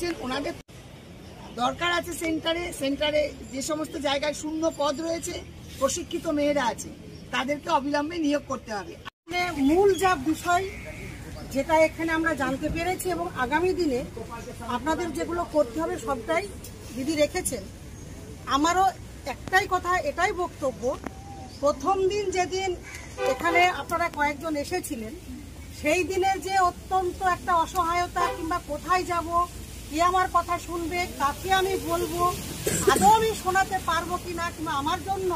করছেন। ওনাদের দরকার আছে সেন্টারে যে সমস্ত জায়গায় শূন্য পদ রয়েছে, প্রশিক্ষিত মেয়েরা আছে, তাদেরকে অবিলম্বে নিয়োগ করতে হবে। মূল যা বিষয় যেটা এখানে আমরা জানতে পেরেছি এবং আগামী দিনে আপনাদের যেগুলো করতে হবে সবটাই দিদি রেখেছেন। আমারও একটাই কথা, এটাই বক্তব্য, প্রথম দিন যেদিন এখানে আপনারা কয়েকজন এসেছিলেন সেই দিনের যে অত্যন্ত একটা অসহায়তা, কিংবা কোথায় যাব, কে আমার কথা শুনবে, কাকে আমি বলবো, আদৌ আমি শোনাতে পারবো কিনা, কিংবা আমার জন্য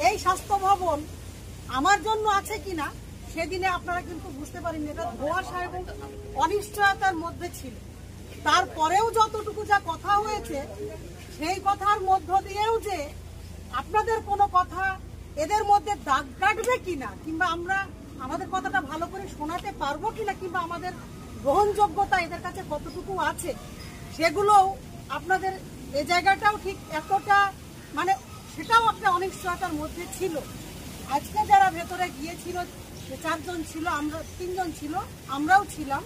এই স্বাস্থ্য ভবন আমার জন্য আছে কিনা, সেদিনে আপনারা কিন্তু বুঝতে পারেন এটা ধোঁয়াশা এবং অনিশ্চয়তার মধ্যে ছিল। তারপরেও যতটুকু যা কথা হয়েছে সেই কথার মধ্য দিয়েও যে আপনাদের কোনো কথা এদের মধ্যে দাগ কাটবে কিনা, কিংবা আমরা আমাদের কথাটা ভালো করে শোনাতে পারবো কিনা, কিংবা আমাদের গ্রহণযোগ্যতা এদের কাছে কতটুকু আছে, সেগুলোও আপনাদের এই জায়গাটাও ঠিক এতটা মানে সেটাও একটা অনিশ্চয়তার মধ্যে ছিল। আজকে যারা ভেতরে গিয়েছিল 4 জন ছিল, আমরা 3 জন ছিল, আমরাও ছিলাম।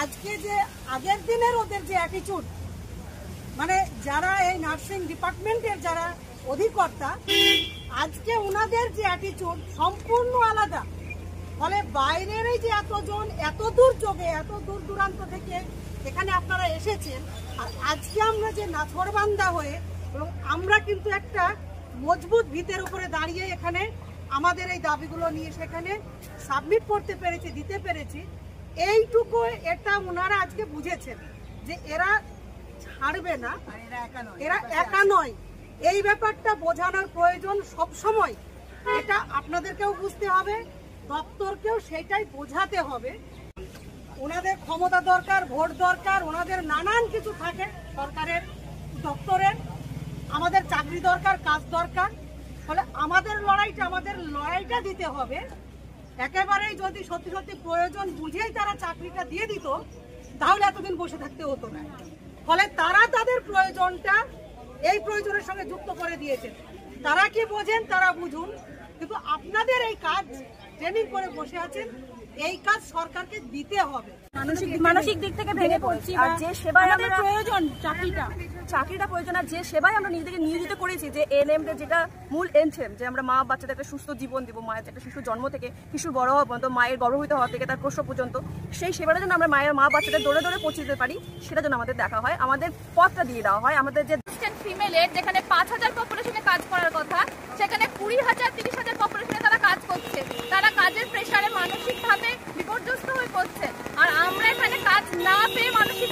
আজকে যে আগের দিনের ওদের যে অ্যাটিটিউড, মানে যারা এই নার্সিং ডিপার্টমেন্টের যারা অধিকর্তা, আজকে ওনাদের যে অ্যাটিটিউড সম্পূর্ণ আলাদা। ফলে বাইরের এই যে এতজন এত দূর যোগে এত দূর দূরান্ত থেকে এখানে আপনারা এসেছেন, আর আজকে আমরা যে নাছোড়বান্দা হয়ে এবং আমরা কিন্তু একটা মজবুত ভিতের উপরে দাঁড়িয়ে এখানে আমাদের এই দাবিগুলো নিয়ে সেখানে সাবমিট করতে পেরেছি, দিতে পেরেছি, এইটুকু এটা ওনারা আজকে বুঝেছেন যে এরা ছাড়বে না, এরা একা নয়। এই ব্যাপারটা বোঝানোর প্রয়োজন সব সময়, এটা আপনাদেরকেও বুঝতে হবে, দপ্তরকেও সেটাই বোঝাতে হবে। ওনাদের ক্ষমতা দরকার, ভোট দরকার, ওনাদের নানান কিছু থাকে সরকারের দপ্তরের, আমাদের চাকরি দরকার, কাজ দরকার। ফলে আমাদের লড়াইটা দিতে হবে। একেবারেই যদি সত্যি সত্যি প্রয়োজন বুঝেই তারা চাকরিটা দিয়ে দিত, তাহলে এতদিন বসে থাকতে হতো না। ফলে তারা তাদের প্রয়োজনটা এই প্রয়োজনের সঙ্গে যুক্ত করে দিয়েছেন। তারা কি বোঝেন তারা বুঝুন, কিন্তু আপনাদের এই কাজ ট্রেনিং করে বসে আছেন, এই কাজ সরকারকে দিতে হবে। মানসিক দিক থেকে ভেঙে পড়ছি, আর যে সেবায় আমাদের প্রয়োজন চাকরিটা প্রয়োজন, আর যে সেবায় আমরা নিজেদেরকে নিয়োজিত করেছি, যে এনএমদের যেটা মূল এনথেম, যে আমরা মা বাচ্চাদের একটা সুস্থ জীবন দিব, মায়ের একটা শিশু জন্ম থেকে শিশু বড় হওয়া পর্যন্ত, মায়ের গর্ভবতী হওয়া থেকে তার প্রসব পর্যন্ত, সেই সেবাটা যেন আমরা মা বাচ্চাদের দৌড়ে দৌড়ে পৌঁছে দিতে পারি, সেটা যেন আমাদের দেখা হয়, আমাদের পথটা দিয়ে দেওয়া হয়। আমাদের যে ফিমেলের যেখানে 5000 পপুলেশনে কাজ করার কথা, সেখানে 20,000 30,000 পপুলেশনে তারা কাজ করছে। তারা কাজের প্রেসারে মানসিকভাবে বিপর্যস্ত হয়ে পড়ছে, আর আমরা এখানে কাজ না পেয়ে মানসিক